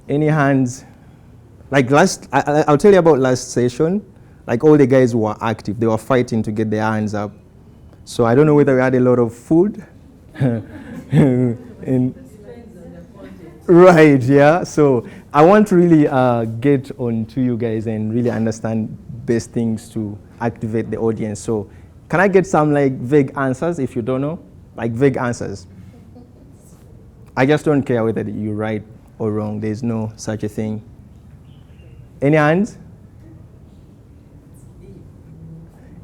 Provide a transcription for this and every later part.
Any hands? Like I'll tell you about last session. Like all the guys were active. They were fighting to get their hands up. So I don't know whether we had a lot of food. Right, yeah. So I want to really get on to you guys and really understand best things to activate the audience. So can I get some like vague answers if you don't know? Like vague answers. I just don't care whether you're right or wrong. There's no such a thing. Any hands?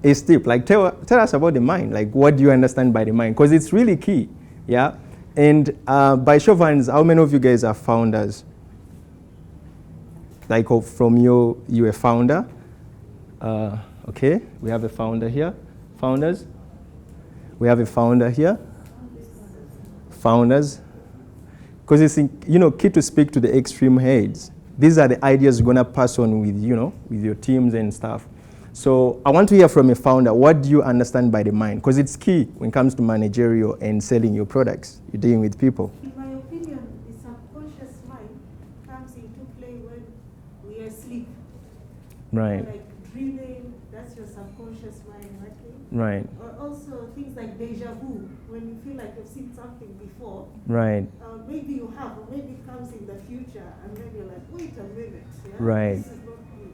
It's deep. Like tell us about the mind. Like what do you understand by the mind? Because it's really key. Yeah. And by show of hands, how many of you guys are founders? Like from you're a founder. Okay, we have a founder here. Founders. We have a founder here. Founders. Because it's key to speak to the extreme heads. These are the ideas you're gonna pass on with with your teams and stuff. So I want to hear from a founder. What do you understand by the mind? Because it's key when it comes to managerial and selling your products. You're dealing with people. In my opinion, the subconscious mind comes into play when we are asleep. Right. Like dreaming, that's your subconscious mind working. Right. Or also things like deja vu, when you feel like you've seen something before. Right. Maybe you have, or maybe it comes in the future, and then you're like, wait a minute. Yeah? Right. This is not me.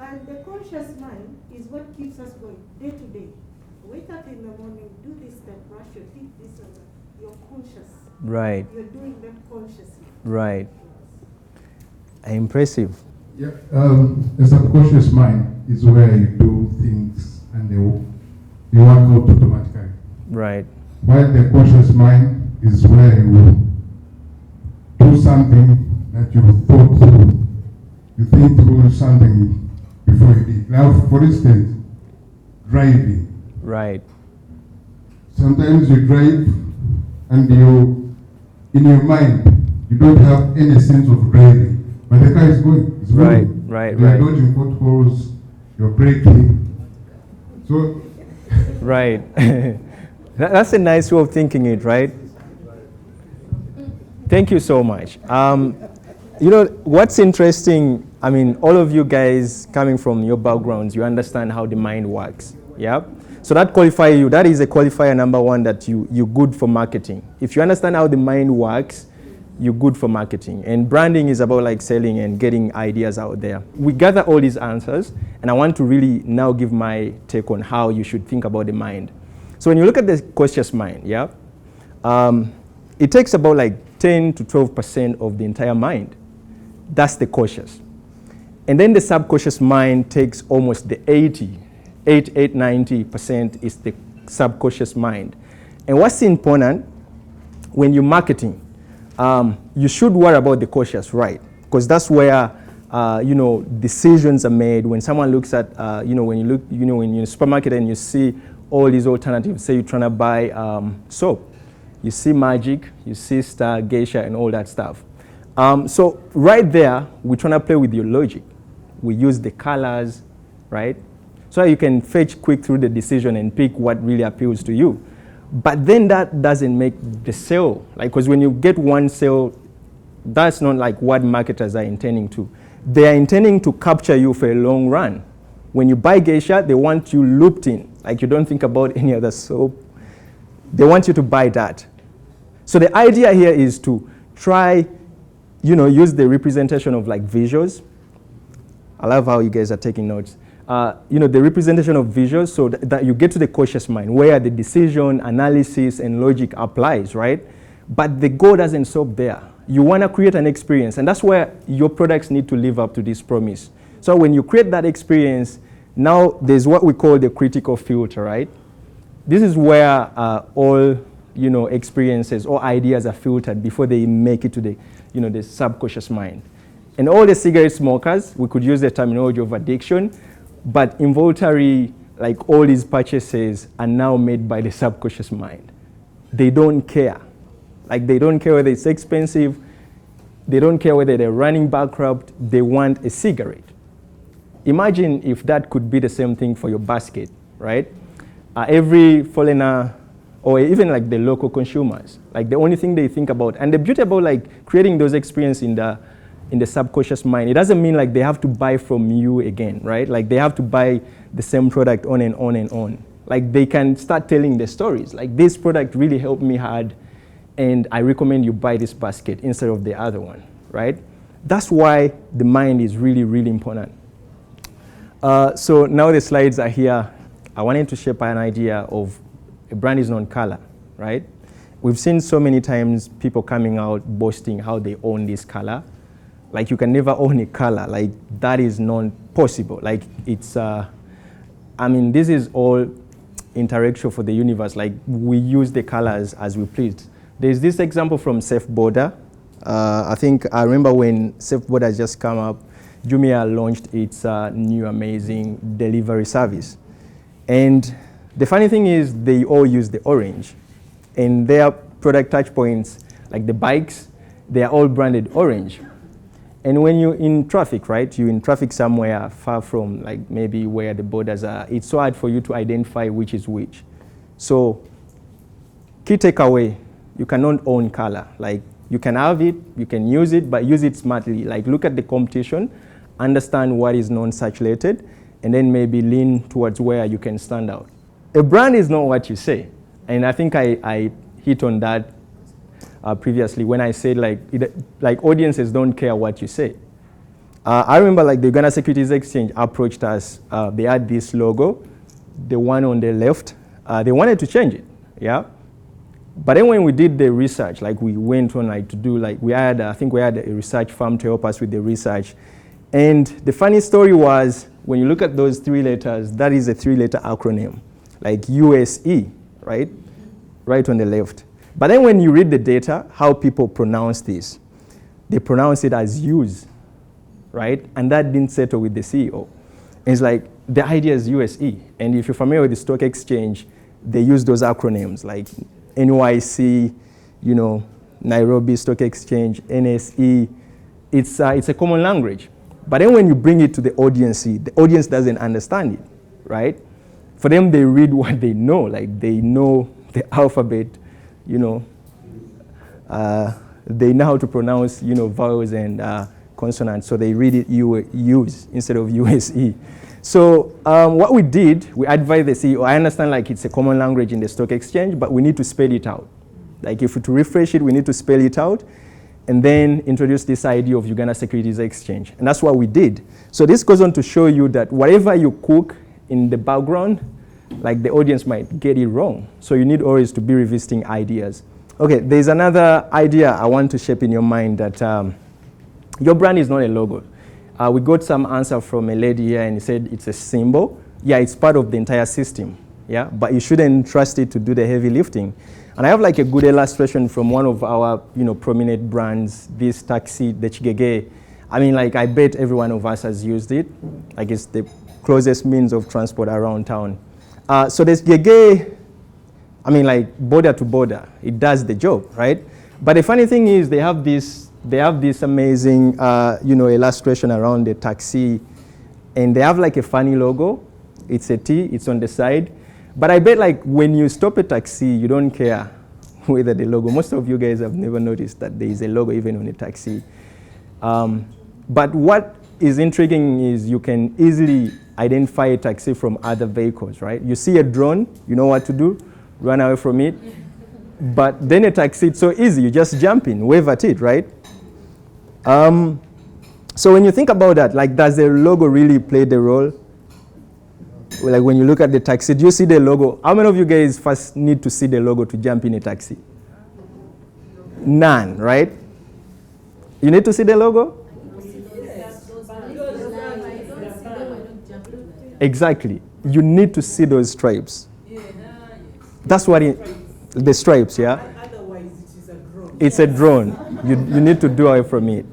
And the conscious mind is what keeps us going day to day. Wake up in the morning, do this step, brush your teeth, this and that. You're conscious. Right. You're doing them consciously. Right. Impressive. Yeah. The subconscious mind is where you do things and they work out automatically. Right. While the conscious mind is where you do something that you thought through. You think through something before you did. Now, for instance, driving. Right. Sometimes you drive and in your mind, you don't have any sense of driving. But the car is going. It's Right, moving. right, You're right. dodging potholes, you're braking. So, Right. That's a nice way of thinking it, right? Thank you so much. What's interesting, I mean, all of you guys coming from your backgrounds, you understand how the mind works, yeah? So that qualifies you. That is a qualifier number one that you're good for marketing. If you understand how the mind works, you're good for marketing. And branding is about like selling and getting ideas out there. We gather all these answers, and I want to really now give my take on how you should think about the mind. So when you look at the conscious mind, yeah, it takes about like 10 to 12% of the entire mind. That's the conscious. And then the subconscious mind takes almost the 90% is the subconscious mind. And what's important when you're marketing, you should worry about the conscious, right? Because that's where decisions are made. When someone looks at when you look when you're in a supermarket and you see all these alternatives, say you're trying to buy soap, you see Magic, you see Star, Geisha, and all that stuff. So right there, we're trying to play with your logic. We use the colors, right? So you can fetch quick through the decision and pick what really appeals to you. But then that doesn't make the sale. Like, because when you get one sale, that's not like what marketers are intending to. They are intending to capture you for a long run. When you buy Geisha, they want you looped in. Like you don't think about any other soap. They want you to buy that. So the idea here is to try, use the representation of like visuals. I love how you guys are taking notes. The representation of visuals so that you get to the conscious mind where the decision, analysis, and logic applies, right? But the goal doesn't stop there. You want to create an experience, and that's where your products need to live up to this promise. So when you create that experience, now there's what we call the critical filter, right? This is where all experiences or ideas are filtered before they make it to the subconscious mind. And all the cigarette smokers, we could use the terminology of addiction, but involuntary, like all these purchases are now made by the subconscious mind. They don't care. Like they don't care whether it's expensive. They don't care whether they're running bankrupt. They want a cigarette. Imagine if that could be the same thing for your basket, right? Every foreigner or even like the local consumers. Like the only thing they think about, and the beauty about like creating those experiences in the subconscious mind, it doesn't mean like they have to buy from you again, right? Like they have to buy the same product on and on and on. Like they can start telling the stories. Like this product really helped me hard, and I recommend you buy this basket instead of the other one, right? That's why the mind is really, really important. So now the slides are here. I wanted to shape an idea of a brand is non color, right? We've seen so many times people coming out boasting how they own this color. Like you can never own a color. Like that is not possible. Like it's, I mean, this is all interaction for the universe. Like we use the colors as we please. There's this example from Safe Border. I think I remember when Safe Border just come up, Jumia launched its new amazing delivery service. And the funny thing is they all use the orange. And their product touch points, like the bikes, they are all branded orange. And when you're in traffic, right, you're in traffic somewhere far from like maybe where the borders are, it's so hard for you to identify which is which. So key takeaway, you cannot own color. Like you can have it, you can use it, but use it smartly. Like look at the competition, understand what is non-saturated, and then maybe lean towards where you can stand out. A brand is not what you say. And I think I hit on that previously when I said like audiences don't care what you say. I remember like the Uganda Securities Exchange approached us. They had this logo, the one on the left. They wanted to change it, yeah? But then when we did the research, like we went on like to do like, I think we had a research firm to help us with the research. And the funny story was, when you look at those 3 letters, that is a 3-letter acronym, like USE, right? Right on the left. But then when you read the data, how people pronounce this, they pronounce it as use, right? And that didn't settle with the CEO. And it's like, the idea is USE. And if you're familiar with the stock exchange, they use those acronyms like NYC, you know, Nairobi Stock Exchange, NSE. It's a common language. But then when you bring it to the audience doesn't understand it, right? For them, they read what they know, like they know the alphabet, you know. They know how to pronounce, you know, vowels and consonants, so they read it use instead of USE. So what we did, we advised the CEO, I understand like it's a common language in the stock exchange, but we need to spell it out. Like if we to refresh it, we need to spell it out, and then introduce this idea of Uganda Securities Exchange. And that's what we did. So this goes on to show you that whatever you cook in the background, like the audience might get it wrong. So you need always to be revisiting ideas. Okay, there's another idea I want to shape in your mind that your brand is not a logo. We got some answer from a lady here and he said it's a symbol. Yeah, it's part of the entire system, yeah, but you shouldn't trust it to do the heavy lifting. And I have like a good illustration from one of our, you know, prominent brands, this taxi, the Chigege. I mean, like I bet every one of us has used it. Like it's the closest means of transport around town. So this Gege, I mean, like border to border, it does the job, right? But the funny thing is they have this amazing, you know, illustration around the taxi, and they have like a funny logo. It's a T, it's on the side. But I bet like when you stop a taxi, you don't care whether the logo, most of you guys have never noticed that there is a logo even on a taxi. But what is intriguing is you can easily identify a taxi from other vehicles, right? You see a drone, you know what to do, run away from it. But then a taxi, it's so easy, you just jump in, wave at it, right? So when you think about that, like does the logo really play the role? Like when you look at the taxi, do you see the logo? How many of you guys first need to see the logo to jump in a taxi? None, right? You need to see the logo? Exactly. You need to see those stripes. That's what the stripes, yeah? Otherwise, it is a drone. It's a drone. You need to do away from it.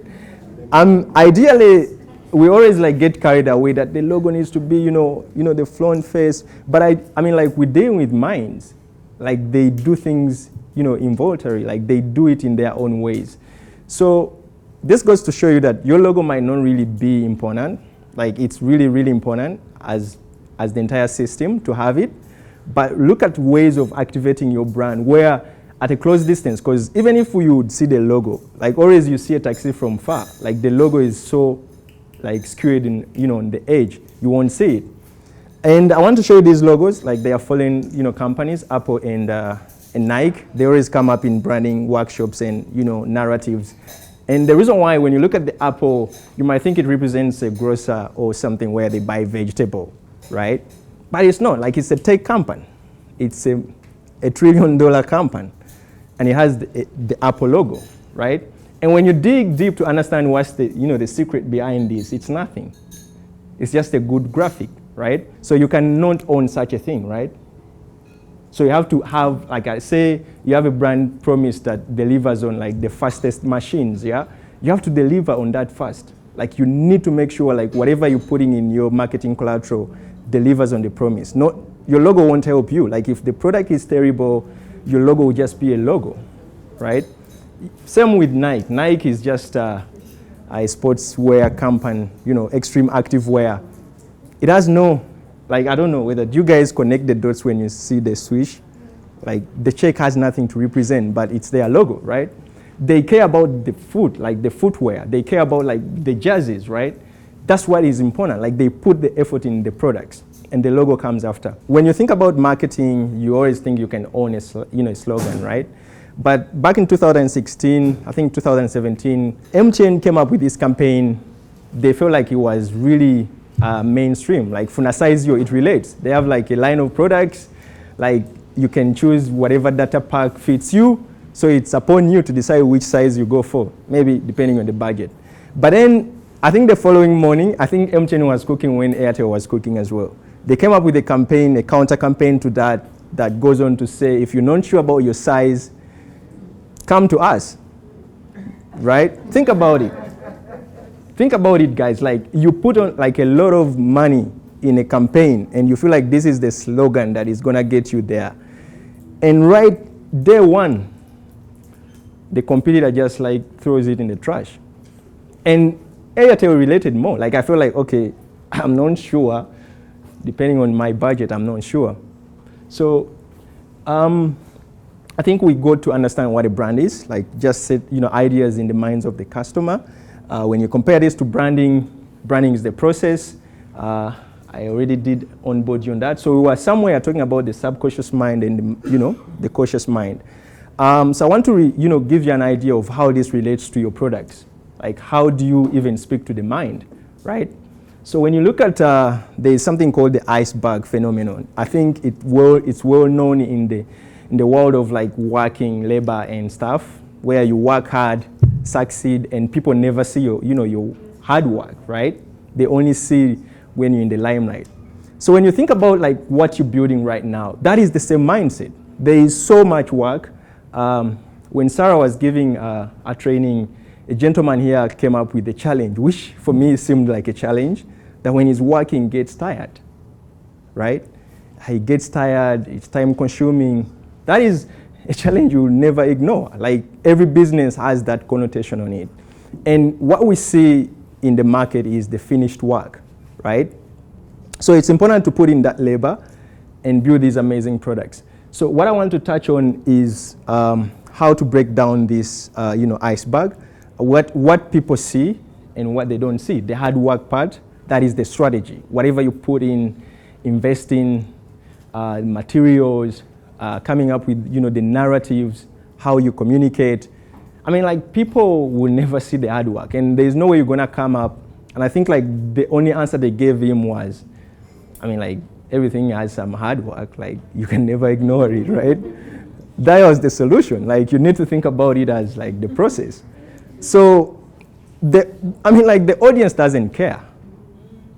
Ideally, we always like get carried away that the logo needs to be, you know, the front face. But I mean, like we're dealing with minds. Like they do things, you know, involuntary. Like they do it in their own ways. So this goes to show you that your logo might not really be important. Like it's really, really important as the entire system to have it. But look at ways of activating your brand where at a close distance, because even if you would see the logo, like always you see a taxi from far, like the logo is so like skewed in, on the edge, you won't see it. And I want to show you these logos, like they are following, companies, Apple and Nike. They always come up in branding workshops and, narratives. And the reason why, when you look at the apple, you might think it represents a grocer or something where they buy vegetable, right? But it's not, like it's a tech company. It's a $1 trillion company. And it has the Apple logo, right? And when you dig deep to understand what's the, the secret behind this, it's nothing. It's just a good graphic, right? So you cannot own such a thing, right? So you have to have, like I say, you have a brand promise that delivers on like the fastest machines, yeah? You have to deliver on that fast. Like you need to make sure like whatever you're putting in your marketing collateral delivers on the promise. Not, your logo won't help you. Like if the product is terrible, your logo will just be a logo, right? Same with Nike. Nike is just a sportswear company, extreme active wear. It has no, like, I don't know whether you guys connect the dots when you see the swoosh. Like the check has nothing to represent, but it's their logo, right? They care about the foot, like the footwear. They care about like the jerseys, right? That's what is important. Like they put the effort in the products and the logo comes after. When you think about marketing, you always think you can own a slogan, right? But back in 2016, I think 2017, MTN came up with this campaign. They felt like it was really mainstream, like Funasizio, it relates. They have like a line of products, like you can choose whatever data pack fits you, so it's upon you to decide which size you go for, maybe depending on the budget. But then, I think the following morning, I think MTN was cooking when Airtel was cooking as well. They came up with a campaign, a counter campaign to that goes on to say, if you're not sure about your size, come to us, right? Think about it. Think about it, guys. Like you put on like a lot of money in a campaign and you feel like this is the slogan that is gonna get you there. And right day one, the competitor just like throws it in the trash. And Airtel related more. Like I feel like, okay, I'm not sure. Depending on my budget, I'm not sure. So I think we got to understand what a brand is, like just set ideas in the minds of the customer. When you compare this to branding, branding is the process. I already did onboard you on that. So we were somewhere talking about the subconscious mind and the conscious mind. So I want to give you an idea of how this relates to your products. Like how do you even speak to the mind, right? So when you look at, there is something called the iceberg phenomenon. I think it's well known in the world of like working, labor and stuff, where you work hard, succeed, and people never see your hard work, right? They only see when you're in the limelight. So when you think about like what you're building right now, that is the same mindset. There is so much work. When Sarah was giving a training, a gentleman here came up with a challenge, which for me seemed like a challenge, that when he's working, gets tired, right? He gets tired, it's time consuming. That is a challenge you'll never ignore. Like every business has that connotation on it. And what we see in the market is the finished work, right? So it's important to put in that labor and build these amazing products. So what I want to touch on is how to break down this iceberg, what people see and what they don't see. The hard work part, that is the strategy. Whatever you put in, investing, materials, coming up with the narratives, how you communicate. I mean, like people will never see the hard work, and there's no way you're gonna come up. And I think like the only answer they gave him was, I mean, like everything has some hard work. Like you can never ignore it, right? That was the solution. Like you need to think about it as like the process. So, the audience doesn't care.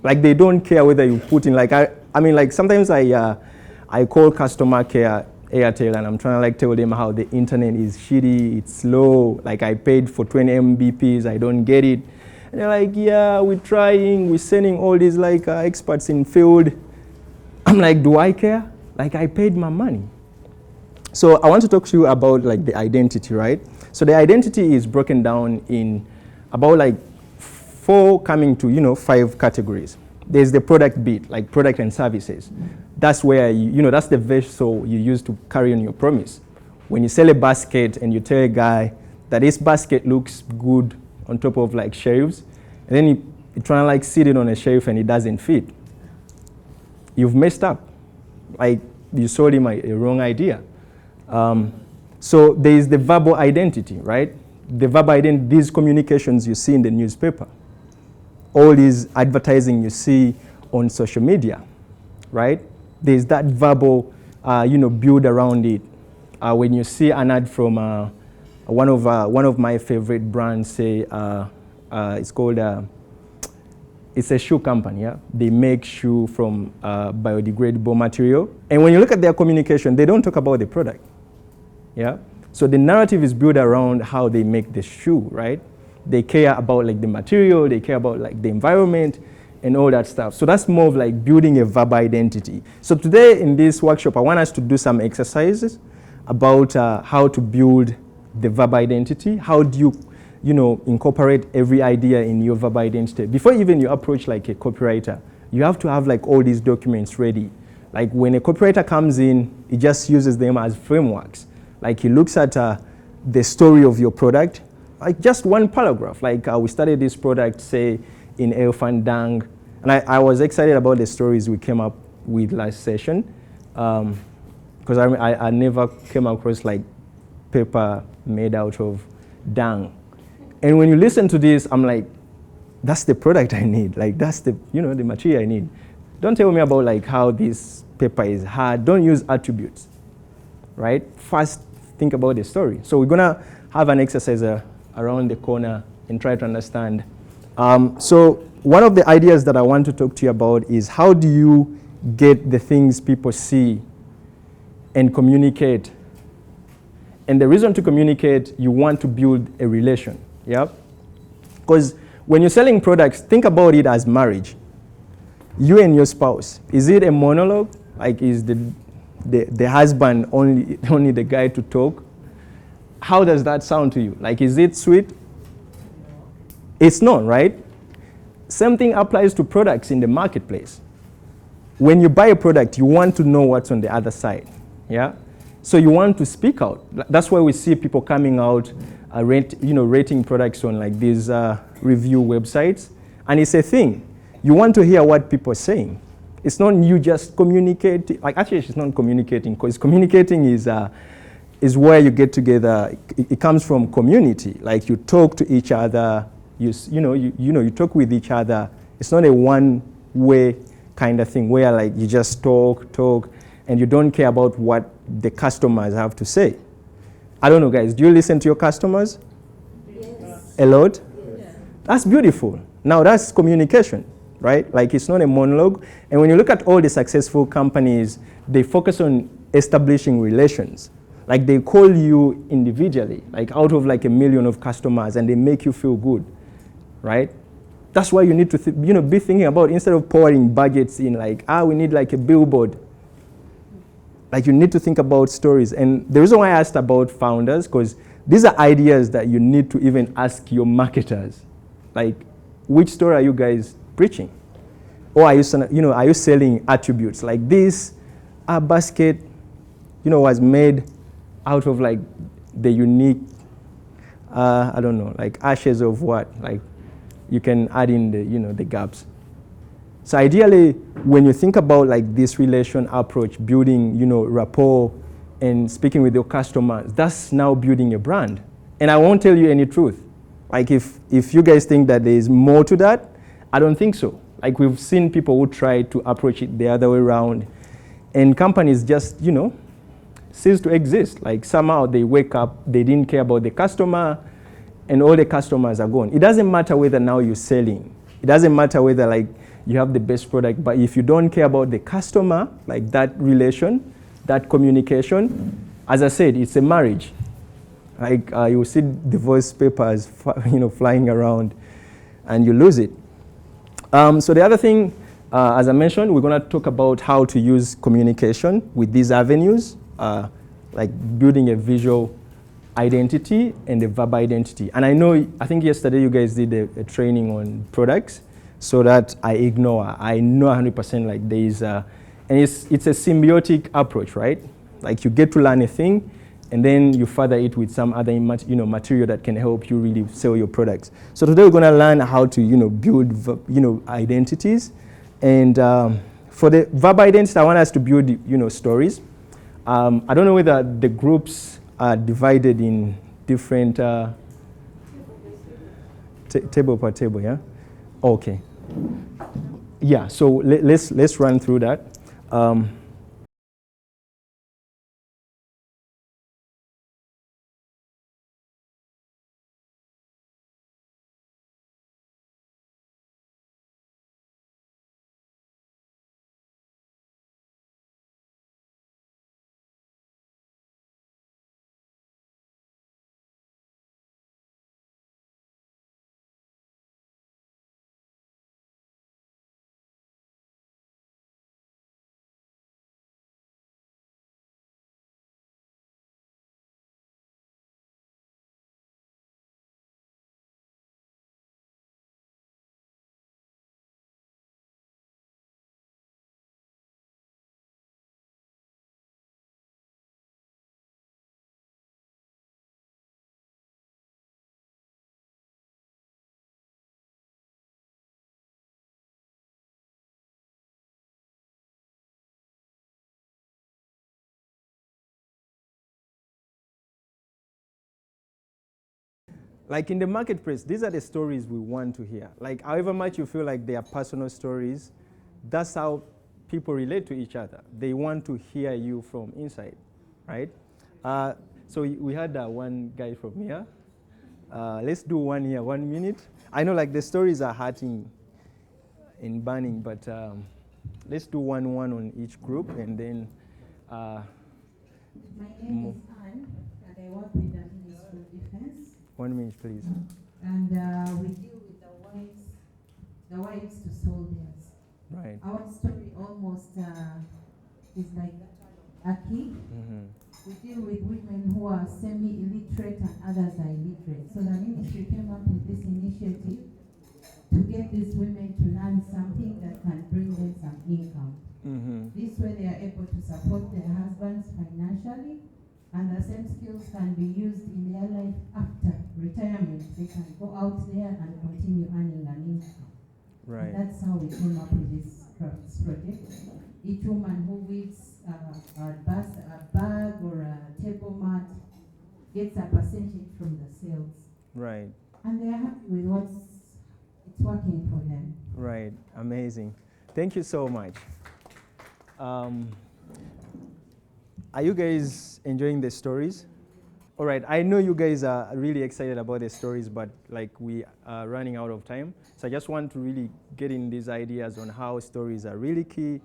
Like they don't care whether you put in like sometimes I call customer care Airtel and I'm trying to like tell them how the internet is shitty, it's slow, like I paid for 20 Mbps, I don't get it. And they're like, yeah, we're trying, we're sending all these like experts in field. I'm like, do I care? Like I paid my money. So I want to talk to you about like the identity, right? So the identity is broken down in about like 4 coming to 5 categories. there's the product bit, like product and services. That's where, that's the vessel you use to carry on your promise. When you sell a basket and you tell a guy that this basket looks good on top of like shelves, and then you try to like sit it on a shelf and it doesn't fit, you've messed up. Like you sold him a wrong idea. So there is the verbal identity, right? The verbal identity, these communications you see in the newspaper, all these advertising you see on social media, right? There's that verbal, build around it. When you see an ad from one of my favorite brands, say, it's called, it's a shoe company, yeah? They make shoe from biodegradable material. And when you look at their communication, they don't talk about the product, yeah? So the narrative is built around how they make the shoe, right? They care about like the material, they care about like the environment and all that stuff. So that's more of like building a verbal identity. So today in this workshop, I want us to do some exercises about how to build the verbal identity. How do you, incorporate every idea in your verbal identity? Before even you approach like a copywriter, you have to have like all these documents ready. Like when a copywriter comes in, he just uses them as frameworks. Like he looks at the story of your product, like just one paragraph. Like we started this product, say, in elephant dung. And I was excited about the stories we came up with last session. Because I never came across like paper made out of dung. And when you listen to this, I'm like, that's the product I need. Like that's the, the material I need. Don't tell me about like how this paper is hard. Don't use attributes, right? First, think about the story. So we're gonna have an exercise around the corner and try to understand. So one of the ideas that I want to talk to you about is how do you get the things people see and communicate. And the reason to communicate, you want to build a relation, yeah? Because when you're selling products, think about it as marriage. You and your spouse, is it a monologue? Like is the husband only the guy to talk? How does that sound to you? Like is it sweet? It's not, right? Same thing applies to products in the marketplace. When you buy a product, you want to know what's on the other side. Yeah, so you want to speak out. That's why we see people coming out, rating products on like these review websites, and it's a thing. You want to hear what people are saying. It's not you just communicate. Like actually, it's not communicating, because communicating is where you get together. It comes from community. Like you talk to each other. You talk with each other. It's not a one-way kind of thing where like you just talk. And you don't care about what the customers have to say. I don't know, guys, do you listen to your customers? Yes. A lot? Yes. That's beautiful. Now that's communication, right? Like it's not a monologue. And when you look at all the successful companies, they focus on establishing relations. Like they call you individually, like out of like 1 million of customers, and they make you feel good, right? That's why you need to be thinking about, instead of pouring budgets in like, we need like a billboard. Like you need to think about stories. And the reason why I asked about founders, because these are ideas that you need to even ask your marketers. Like, which story are you guys preaching? Or are you selling attributes? Like this basket, was made out of like the unique, I don't know, like ashes of what? Like you can add in the gaps. So ideally, when you think about like this relation approach, building, rapport and speaking with your customers, that's now building a brand. And I won't tell you any truth. Like if you guys think that there is more to that, I don't think so. Like we've seen people who try to approach it the other way around, and companies just, cease to exist. Like somehow they wake up, they didn't care about the customer, and all the customers are gone. It doesn't matter whether now you're selling. It doesn't matter whether like you have the best product, but if you don't care about the customer, like that relation, that communication, as I said, it's a marriage. Like you see divorce papers, flying around, and you lose it. So the other thing, as I mentioned, we're going to talk about how to use communication with these avenues, like building a visual identity and a verbal identity. And I think yesterday you guys did a training on products. so that I ignore her. I know 100% like there is a, and it's a symbiotic approach, right? Like you get to learn a thing, and then you further it with some other material that can help you really sell your products. So today we're going to learn how to build identities, and for the verbal identity, I want us to build stories. I don't know whether the groups are divided in different table per table, yeah? Okay. Yeah, so let's run through that. Like in the marketplace, these are the stories we want to hear. Like however much you feel like they are personal stories, that's how people relate to each other. They want to hear you from inside, right? So we had one guy from here. Let's do one here, 1 minute. I know like the stories are hurting and burning, but let's do one on each group, and then. My name is Anne, and I work with the Ministry of Defense. 1 minute, please. And we deal with the wives to soldiers. Right. Our story almost is like a key. Mm-hmm. We deal with women who are semi-illiterate and others are illiterate. So the ministry came up with this initiative to get these women to learn something that can bring them some income. Mm-hmm. This way they are able to support their husbands financially, and the same skills can be used in their life after retirement. They can go out there and continue earning an income. Right. And that's how we came up with this crafts project. Each woman who weaves a bag or a table mat gets a percentage from the sales. Right. And they are happy with it's working for them. Right. Amazing. Thank you so much. Are you guys enjoying the stories? All right, I know you guys are really excited about the stories, but like we are running out of time. So I just want to really get in these ideas on how stories are really key.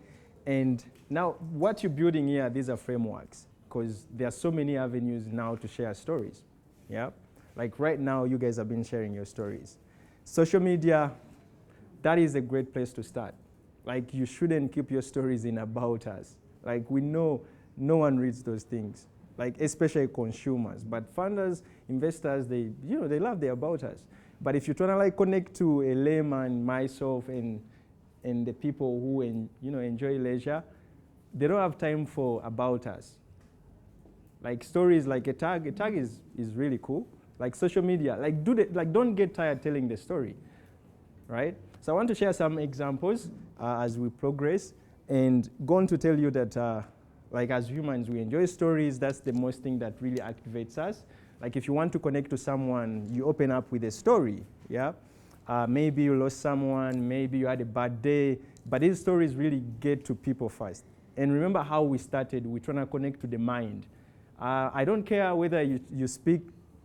And now what you're building here, these are frameworks, because there are so many avenues now to share stories. Yeah, like right now you guys have been sharing your stories. Social media, that is a great place to start. Like you shouldn't keep your stories in about us. Like we know no one reads those things, like especially consumers. But funders, investors, they love the about us. But if you're trying to like connect to a layman, myself, and the people who enjoy leisure, they don't have time for about us. Like stories, like a tag is really cool. Like social media, like don't get tired telling the story, right? So I want to share some examples as we progress, and going to tell you that like as humans, we enjoy stories. That's the most thing that really activates us. Like if you want to connect to someone, you open up with a story, yeah? Maybe you lost someone, maybe you had a bad day, but these stories really get to people first. And remember how we started, we're trying to connect to the mind. I don't care whether you speak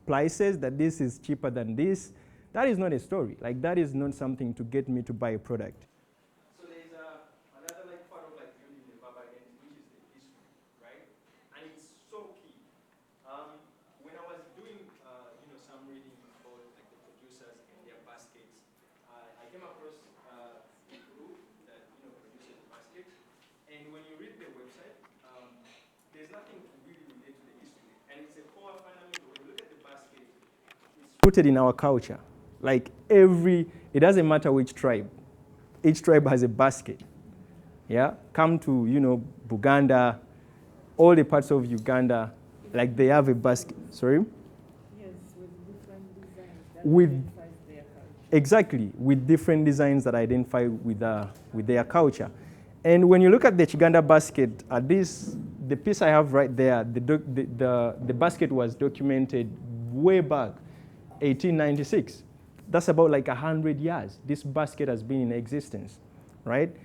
prices, that this is cheaper than this. That is not a story. Like that is not something to get me to buy a product. So there's another like part of like building the verbal identity, which is the history, right? And it's so key. When I was doing some reading about like the producers and their baskets, I came across a group that produces baskets. And when you read their website, there's nothing to really relate to the history. And it's a core fundamental. When you look at the basket, it's rooted in our culture. Like it doesn't matter which tribe. each tribe has a basket. Yeah, come to, you know, Uganda, all the parts of Uganda, like they have a basket. Sorry? Yes, with different designs that With- identifies their culture. Exactly, with different designs that identify with their culture. And when you look at the Chiganda basket, the piece I have right there, the basket was documented way back, 1896. That's about like 100 years. This basket has been in existence, right?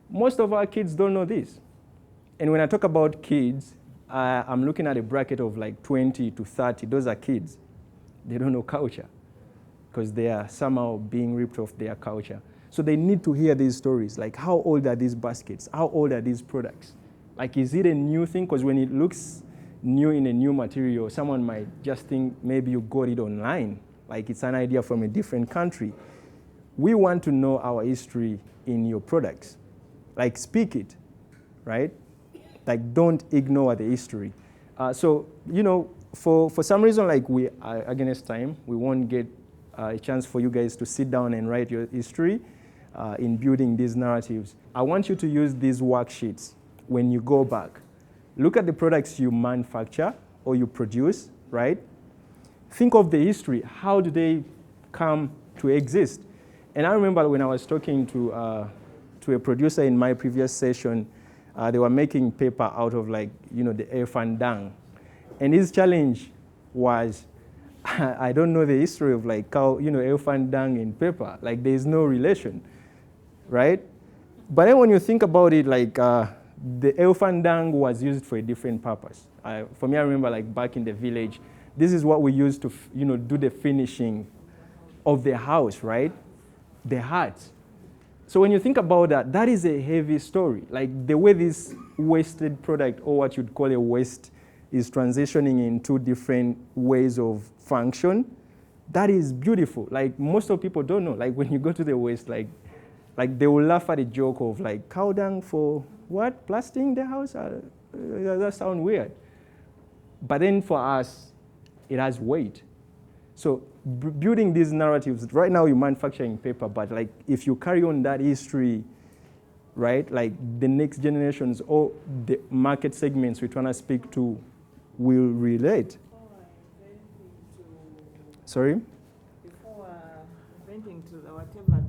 Most of our kids don't know this. And when I talk about kids, I'm looking at a bracket of like 20 to 30. Those are kids. They don't know culture because they are somehow being ripped off their culture. So they need to hear these stories, like how old are these baskets? How old are these products? Like, is it a new thing? Because when it looks new in a new material, someone might just think maybe you got it online, like it's an idea from a different country. We want to know our history in your products. Like, speak it, right? Like, don't ignore the history. So, you know, for some reason, like we are against time, we won't get a chance for you guys to sit down and write your history in building these narratives. I want you to use these worksheets when you go back. Look at the products you manufacture or you produce, right? Think of the history. How do they come to exist? And I remember when I was talking to a producer in my previous session, they were making paper out of, like, you know, the elephant dung. And his challenge was, I don't know the history of, like, how, you know, elephant dung in paper. Like, there's no relation, right? But then when you think about it, like, the elephant dung was used for a different purpose. For me, I remember, like, back in the village, this is what we used to, you know, do the finishing of the house, right? The hut. So when you think about that, that is a heavy story. Like, the way this wasted product, or what you'd call a waste, is transitioning into different ways of function, that is beautiful. Like, most of people don't know. Like, when you go to the waste, like they will laugh at the joke of, like, cow dung for what? Plastering the house? That sounds weird. But then for us, it has weight. So building these narratives, right now you're manufacturing paper, but, like, if you carry on that history, right, like, the next generations or the market segments we're trying to speak to will relate. Sorry? Before venting to whatever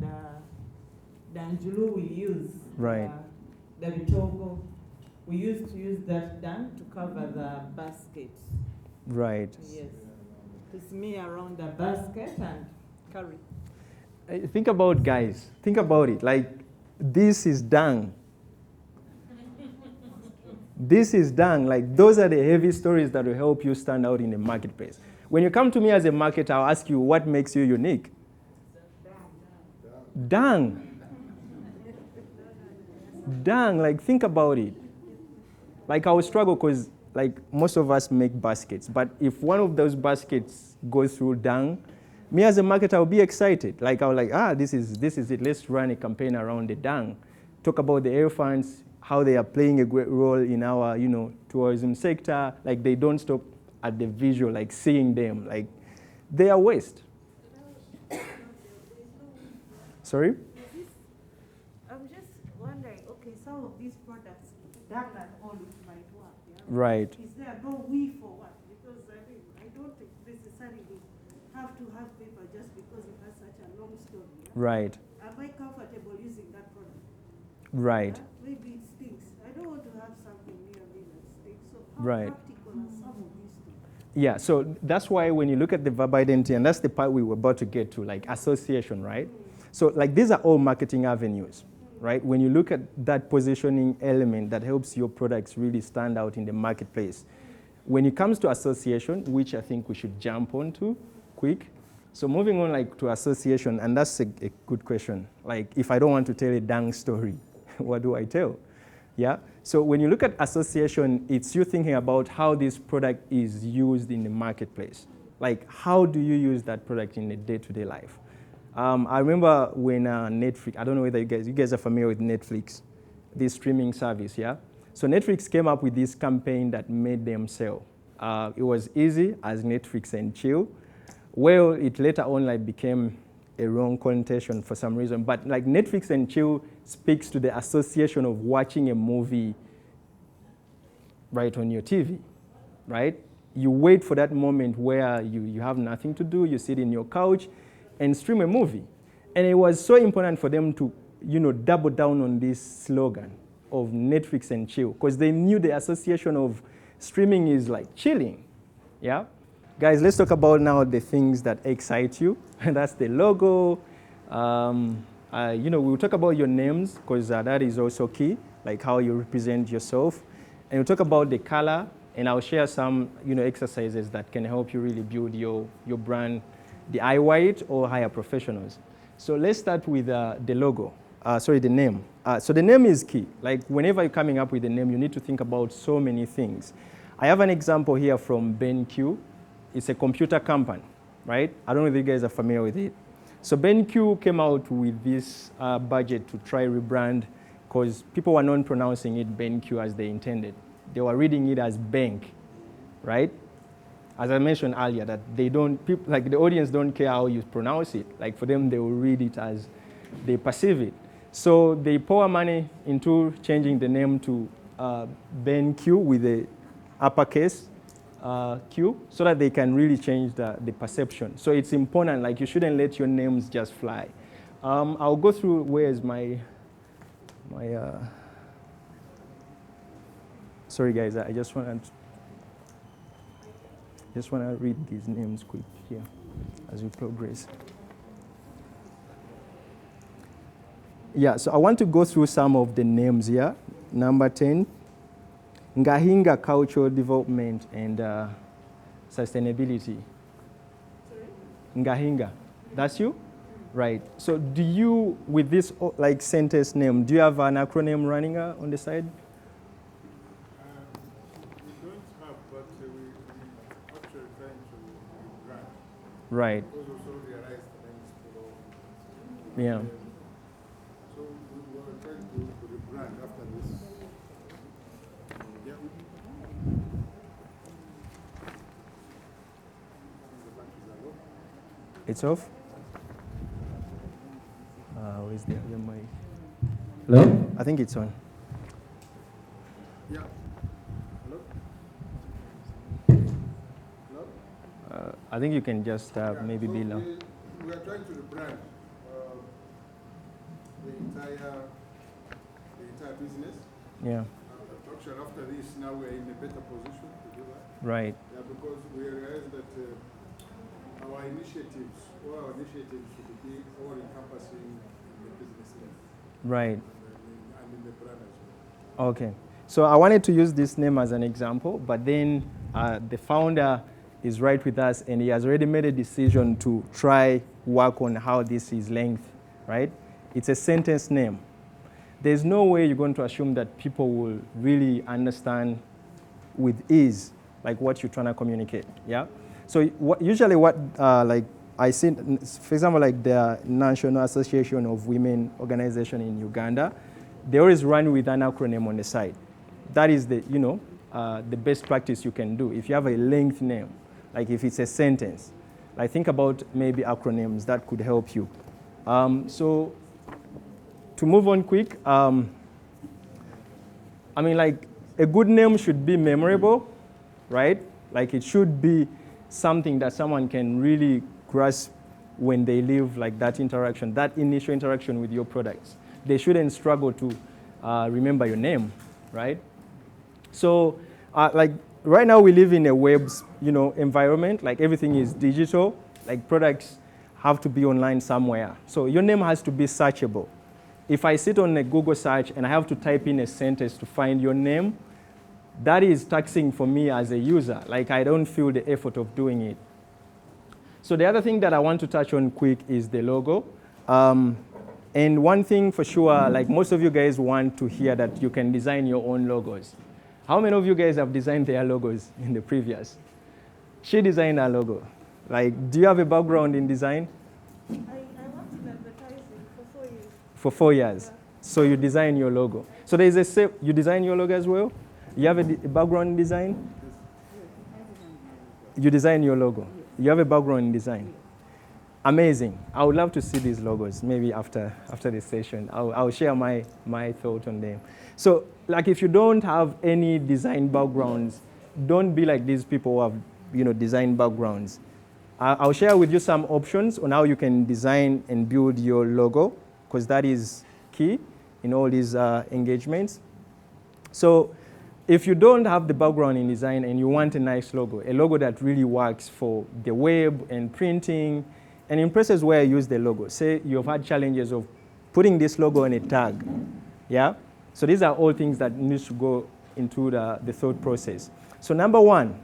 the Anjulu we use, Right. the Bitogo, we used to use that dung to cover the basket. Right. Yes. To smear around the basket and carry. Think about, guys, think about it. Like, this is dung. This is dung. Like, those are the heavy stories that will help you stand out in the marketplace. When you come to me as a marketer, I'll ask you, what makes you unique? Dung. Dung. Like, think about it. Like, I will struggle because, like, most of us make baskets. But if one of those baskets goes through dung, me as a marketer, I'll be excited. Like, I'll like, this is it. Let's run a campaign around the dung. Talk about the elephants, how they are playing a great role in our, you know, tourism sector. Like, they don't stop at the visual, like, seeing them. Like, they are waste. Sorry? I'm just wondering, okay, some of these products, done and all, it might work, yeah? Right. Is there no we for what? Because, I mean, I don't think necessarily have to have paper just because it has such a long story. Yeah? Right. Am I comfortable using that product? Right. Yeah? Maybe it stinks. I don't want to have something near me that stinks. So how Right. practical are some of these things? Yeah, so that's why when you look at the verb identity, and that's the part we were about to get to, like association, right? So, like, these are all marketing avenues, right? When you look at that positioning element that helps your products really stand out in the marketplace. When it comes to association, which I think we should jump onto quick. So moving on, like, to association, and that's a good question. Like, if I don't want to tell a dang story, what do I tell? Yeah. So when you look at association, it's you thinking about how this product is used in the marketplace. Like, how do you use that product in the day-to-day life? I remember when Netflix, I don't know whether you guys are familiar with Netflix, this streaming service, yeah? So Netflix came up with this campaign that made them sell. It was easy as Netflix and chill. Well, it later on, like, became a wrong connotation for some reason. But like Netflix and chill speaks to the association of watching a movie right on your TV, right? You wait for that moment where you have nothing to do, you sit in your couch and stream a movie. And it was so important for them to, double down on this slogan of Netflix and chill, because they knew the association of streaming is like chilling, yeah? Guys, let's talk about now the things that excite you. That's the logo. We'll talk about your names, because that is also key, like how you represent yourself. And we'll talk about the color, and I'll share some, exercises that can help you really build your brand, the DIY or hire professionals. So let's start with the logo. The name. So the name is key. Like whenever you're coming up with a name, you need to think about so many things. I have an example here from BenQ. It's a computer company, right? I don't know if you guys are familiar with it. So BenQ came out with this budget to try rebrand, because people were not pronouncing it BenQ as they intended. They were reading it as bank, right? As I mentioned earlier, that the audience don't care how you pronounce it. Like for them, they will read it as they perceive it. So they pour money into changing the name to BenQ with the uppercase Q, so that they can really change the perception. So it's important, like you shouldn't let your names just fly. I'll go through where's my sorry guys, I just want to read these names quick here as we progress. Yeah, so I want to go through some of the names here. Number 10, Ngahinga Cultural Development and Sustainability. Sorry? Ngahinga, that's you? Right. So do you, with this like sentence name, do you have an acronym running on the side? We don't have, but we actually trying to rebrand. Right. Because also realized things below. Yeah. So we were trying to rebrand after this. Yeah. It's off? Where's the other mic? Hello? I think it's on. Yeah. Hello? Hello? I think you can just maybe so be low. we are trying to rebrand the entire business. Yeah. Actually, after this, now we are in a better position to do that. Right. Yeah, because we realize that our initiatives should be all encompassing in the business name. Right. And in the brand as well. Okay. So I wanted to use this name as an example, but then the founder is right with us, and he has already made a decision to try work on how this is length, right? It's a sentence name. There's no way you're going to assume that people will really understand with ease, like what you're trying to communicate, yeah? So usually what like I see, for example, like the National Association of Women Organization in Uganda, they always run with an acronym on the side. That is the best practice you can do. If you have a length name, like if it's a sentence, like think about maybe acronyms that could help you. So to move on quick, I mean, like a good name should be memorable, right? Like it should be something that someone can really grasp when they leave, like that interaction, that initial interaction with your products. They shouldn't struggle to remember your name, right? So like right now we live in a web, environment, like everything is digital, like products have to be online somewhere. So your name has to be searchable. If I sit on a Google search and I have to type in a sentence to find your name, that is taxing for me as a user. Like I don't feel the effort of doing it. So the other thing that I want to touch on quick is the logo. And one thing for sure, like most of you guys want to hear that you can design your own logos. How many of you guys have designed their logos in the previous? She designed her logo. Like, do you have a background in design? I worked in advertising for 4 years. For 4 years. Yeah. So you design your logo. So there is you design your logo as well? You have a background in design? You design your logo. You have a background in design. Amazing. I would love to see these logos, maybe after this session. I'll share my thought on them. So, like, if you don't have any design backgrounds, don't be like these people who have, design backgrounds. I'll share with you some options on how you can design and build your logo, because that is key in all these engagements. So, if you don't have the background in design and you want a nice logo, a logo that really works for the web and printing, and in places where I use the logo, say you've had challenges of putting this logo on a tag, yeah? So these are all things that need to go into the thought process. So number one,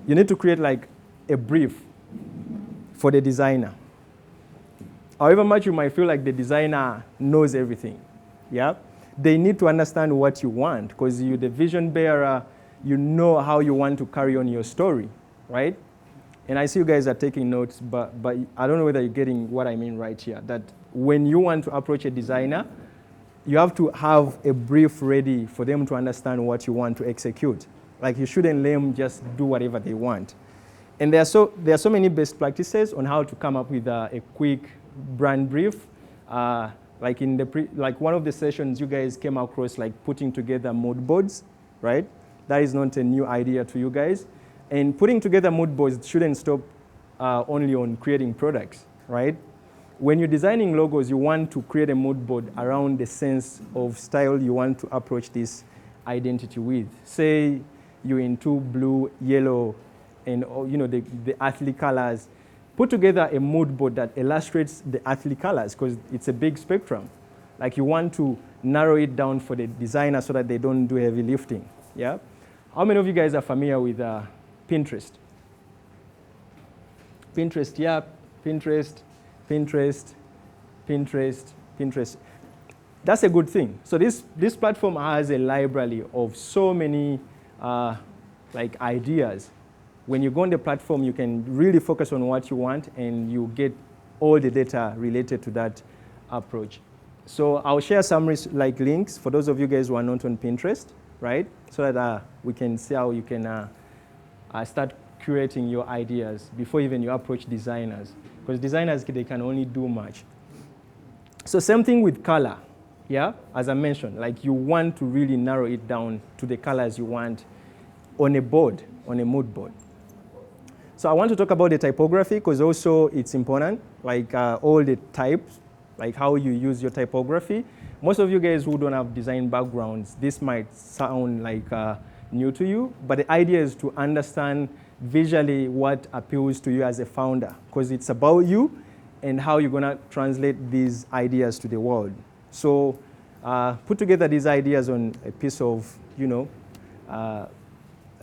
you need to create like a brief for the designer. However much you might feel like the designer knows everything, yeah? They need to understand what you want, because you're the vision bearer, you know how you want to carry on your story, right? And I see you guys are taking notes, but I don't know whether you're getting what I mean right here, that when you want to approach a designer, you have to have a brief ready for them to understand what you want to execute. Like, you shouldn't let them just do whatever they want. And there are so many best practices on how to come up with a quick brand brief. Like one of the sessions you guys came across, like putting together mood boards, right? That is not a new idea to you guys. And putting together mood boards shouldn't stop only on creating products, right? When you're designing logos, you want to create a mood board around the sense of style you want to approach this identity with. Say you're into blue, yellow, and the earthly colors. Put together a mood board that illustrates the earthly colors, because it's a big spectrum. Like, you want to narrow it down for the designer so that they don't do heavy lifting, yeah? How many of you guys are familiar with Pinterest? Pinterest, yeah, Pinterest. That's a good thing. So this platform has a library of so many ideas. When you go on the platform, you can really focus on what you want, and you get all the data related to that approach. So I'll share some links for those of you guys who are not on Pinterest, right? So that we can see how you can start curating your ideas before even you approach designers. Because designers, they can only do much. So same thing with color, yeah? As I mentioned, like, you want to really narrow it down to the colors you want on a board, on a mood board. So I want to talk about the typography, because also it's important, like all the types, like how you use your typography. Most of you guys who don't have design backgrounds, this might sound like new to you, but the idea is to understand visually what appeals to you as a founder, because it's about you and how you're going to translate these ideas to the world. So put together these ideas on a piece of, a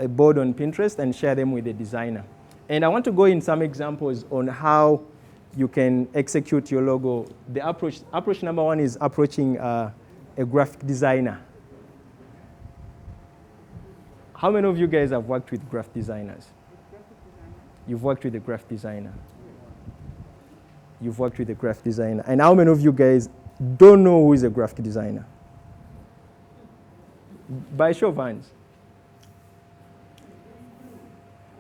board on Pinterest and share them with the designer. And I want to go in some examples on how you can execute your logo. The approach number one is approaching a graphic designer. How many of you guys have worked with graphic designers? You've worked with a graphic designer. You've worked with a graphic designer. And how many of you guys don't know who is a graphic designer? By show of hands.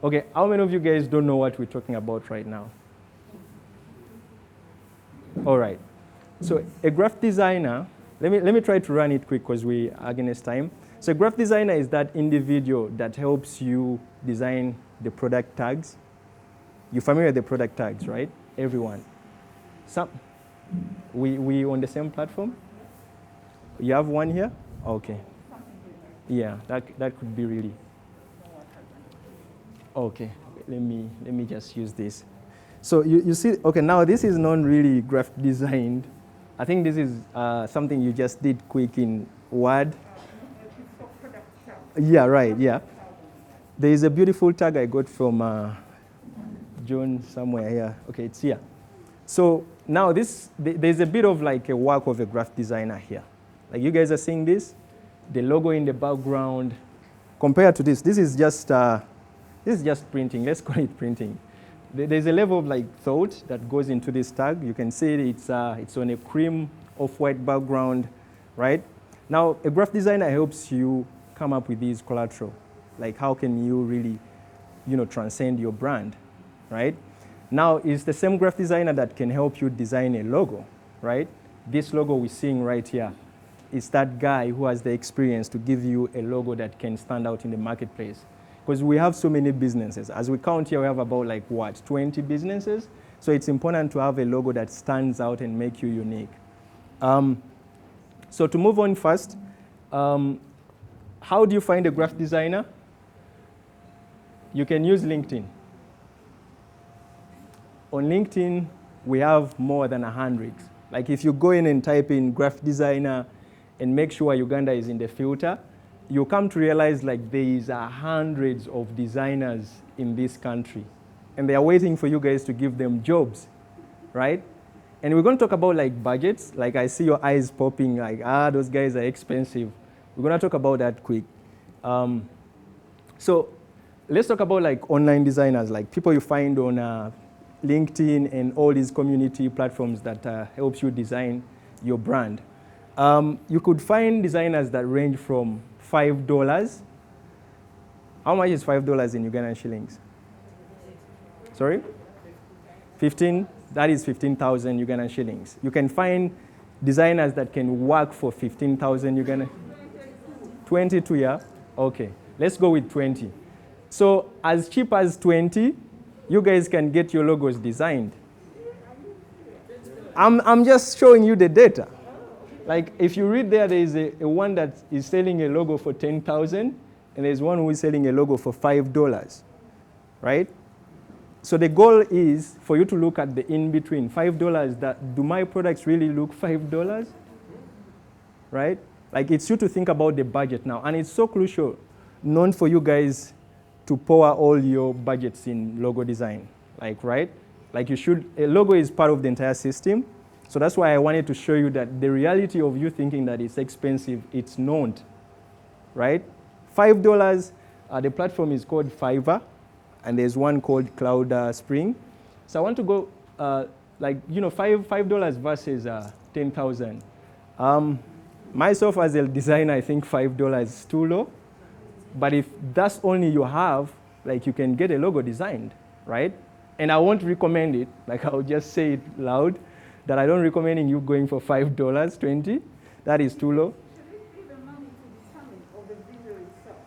Okay, how many of you guys don't know what we're talking about right now? All right. So a graphic designer, let me try to run it quick because we are against time. So a graphic designer is that individual that helps you design the product tags. You're familiar with the product tags, right? Everyone. We on the same platform? You have one here? Okay. Yeah, that could be really. Okay, let me just use this. So you see, okay, now this is not really graphic designed. I think this is something you just did quick in Word. Yeah, right, yeah. There is a beautiful tag I got from John somewhere here. Okay, it's here. So now there's a bit of like a work of a graphic designer here. Like, you guys are seeing this? The logo in the background. Compared to this is just printing. Let's call it printing. There's a level of like thought that goes into this tag. You can see it's on a cream off-white background, right? Now, a graphic designer helps you come up with these collateral. Like, how can you really, transcend your brand, right? Now, it's the same graphic designer that can help you design a logo, right? This logo we're seeing right here is that guy who has the experience to give you a logo that can stand out in the marketplace. Because we have so many businesses. As we count here, we have about 20 businesses. So it's important to have a logo that stands out and make you unique. So to move on first, how do you find a graphic designer? You can use LinkedIn. On LinkedIn, we have more than 100. Like if you go in and type in graphic designer and make sure Uganda is in the filter, you come to realize there is hundreds of designers in this country. And they are waiting for you guys to give them jobs, right? And we're going to talk about budgets. Like I see your eyes popping those guys are expensive. We're going to talk about that quick. So let's talk about online designers, like people you find on LinkedIn and all these community platforms that helps you design your brand. You could find designers that range from $5. How much is $5 in Ugandan shillings? Sorry? 15? That is 15,000 Ugandan shillings. You can find designers that can work for 15,000 Ugandan. 22, yeah? Okay, let's go with 20. So as cheap as 20, you guys can get your logos designed. I'm just showing you the data. Like if you read there is a one that is selling a logo for 10,000, and there's one who is selling a logo for $5, right? So the goal is for you to look at the in-between. $5, do my products really look $5? Right? Like it's you to think about the budget now. And it's so crucial, known for you guys to pour all your budgets in logo design. Right? Like a logo is part of the entire system. So that's why I wanted to show you that the reality of you thinking that it's expensive, it's not, right? $5, the platform is called Fiverr, and there's one called Cloud Spring. So I want to go, $5 versus 10,000. Myself as a designer, I think $5 is too low. But if that's only you have, you can get a logo designed, right? And I won't recommend it. I'll just say it loud, that I don't recommend you going for $5, 20. That is too low. Should it be the money to determine or the video itself?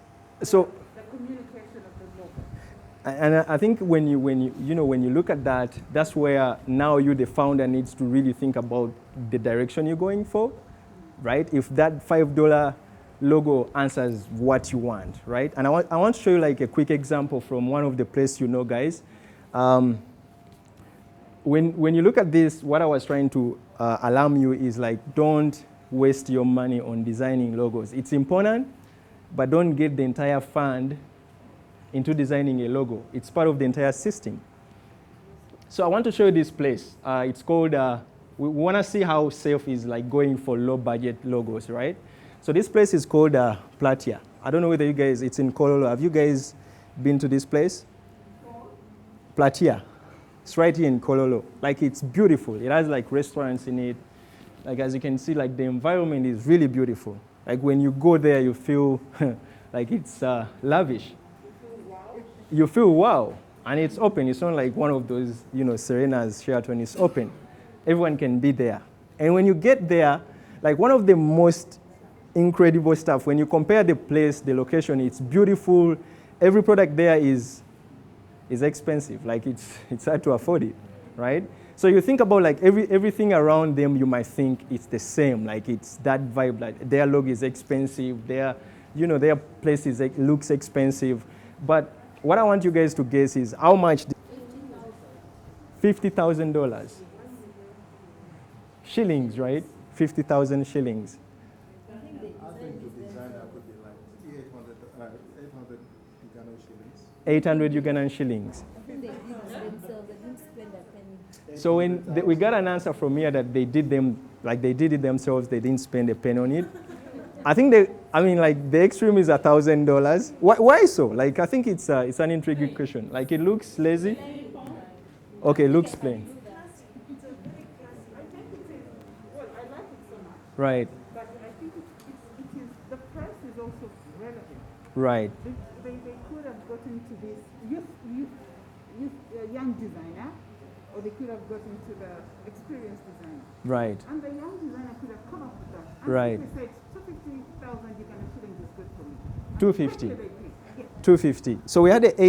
So the communication of the logo. And I think when you look at that, that's where now you, the founder, needs to really think about the direction you're going for, right? If that $5 logo answers what you want, right? And I want to show you a quick example from one of the places guys. When you look at this, what I was trying to alarm you is don't waste your money on designing logos. It's important, but don't get the entire fund into designing a logo. It's part of the entire system. So I want to show you this place. It's called, we want to see how safe is going for low budget logos, right? So this place is called Platia. I don't know whether you guys, it's in Kololo. Have you guys been to this place? Platia. It's right here in Kololo. It's beautiful. It has restaurants in it. As you can see, the environment is really beautiful. When you go there, you feel it's lavish. You feel wow. And it's open. It's not like one of those, Serena's Sheraton. It's open. Everyone can be there. And when you get there, one of the most incredible stuff, when you compare the place, the location, it's beautiful. Every product there is expensive. It's hard to afford it, right? So you think about everything around them, you might think it's the same. It's that vibe. Their logo is expensive. Their place looks expensive. But what I want you guys to guess is how much? $50,000. Shillings, right? 50,000 shillings. I think the designer could be 800 Ugandan shillings. 800 Ugandan shillings. I think they did it themselves. They didn't spend a penny. So we got an answer from here that they did it themselves. They didn't spend a penny on it. I think the extreme is $1,000. Why so? I think it's an intriguing question. It looks lazy. Okay, it looks plain. I like it so much. Right. But I think it is the price is also relevant. Right. They could have gotten to this young designer or they could have got into the experienced designer. Right. And the young designer could have come up with that. And Right. they said 250,000 Uganda shillings is good for me. 250. They agree. Yes. 250. So we had a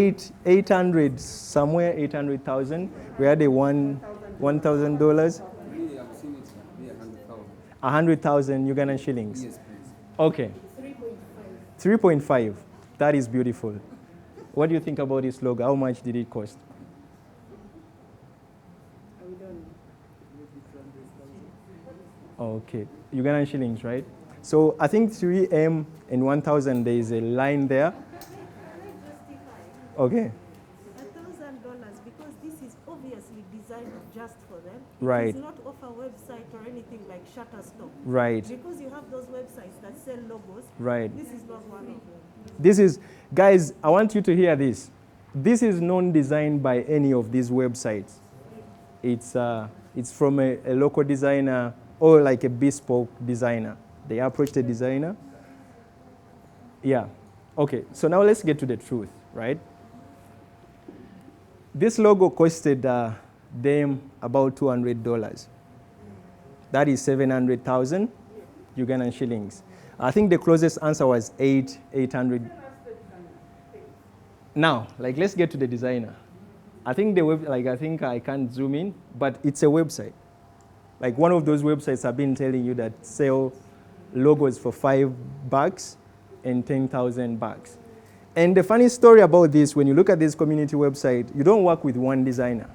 800 somewhere 800,000. We had a $1,000. Me, I've seen it be 100,000. 100,000 Ugandan shillings. Yes, please. Okay. 3.5. That is beautiful. What do you think about this logo? How much did it cost? Okay, Ugandan shillings, right? So I think 3M and 1,000, there is a line there. Can I justify? Okay, $1,000 because this is obviously designed just for them. Right. It does not offer website or anything like Shutterstock. right, Because you have those websites that sell logos. right. This is not one of them. This is, guys, I want you to hear this. This is non-designed by any of these websites. It's from a local designer or like a bespoke designer. They approached a designer. Yeah. Okay, so now let's get to the truth, right? This logo costed them about $200. That is 700,000 Ugandan shillings. I think the closest answer was 800. Now, like, let's get to the designer. I think I think I can't zoom in, but it's a website. Like one of those websites I've been telling you that sell logos for $5 and 10,000 bucks. And the funny story about this, when you look at this community website, you don't work with one designer.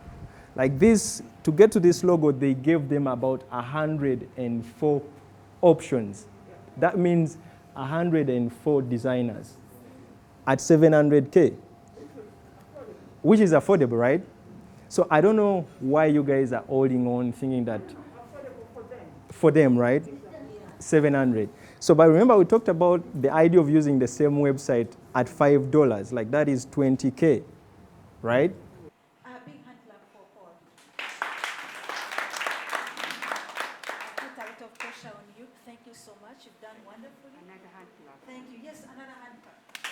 Like this, to get to this logo, they gave them about 104 options. That means 104 designers at 700K, which is affordable, right? So I don't know why you guys are holding on thinking that for them, right? 700. So, but remember we talked about the idea of using the same website at $5, like that is 20K, right? Big hand clap for Paul. Put a lot of pressure on you. Thank you so much. You've done wonderfully. Another hand clap. Thank you. Yes, another hand clap.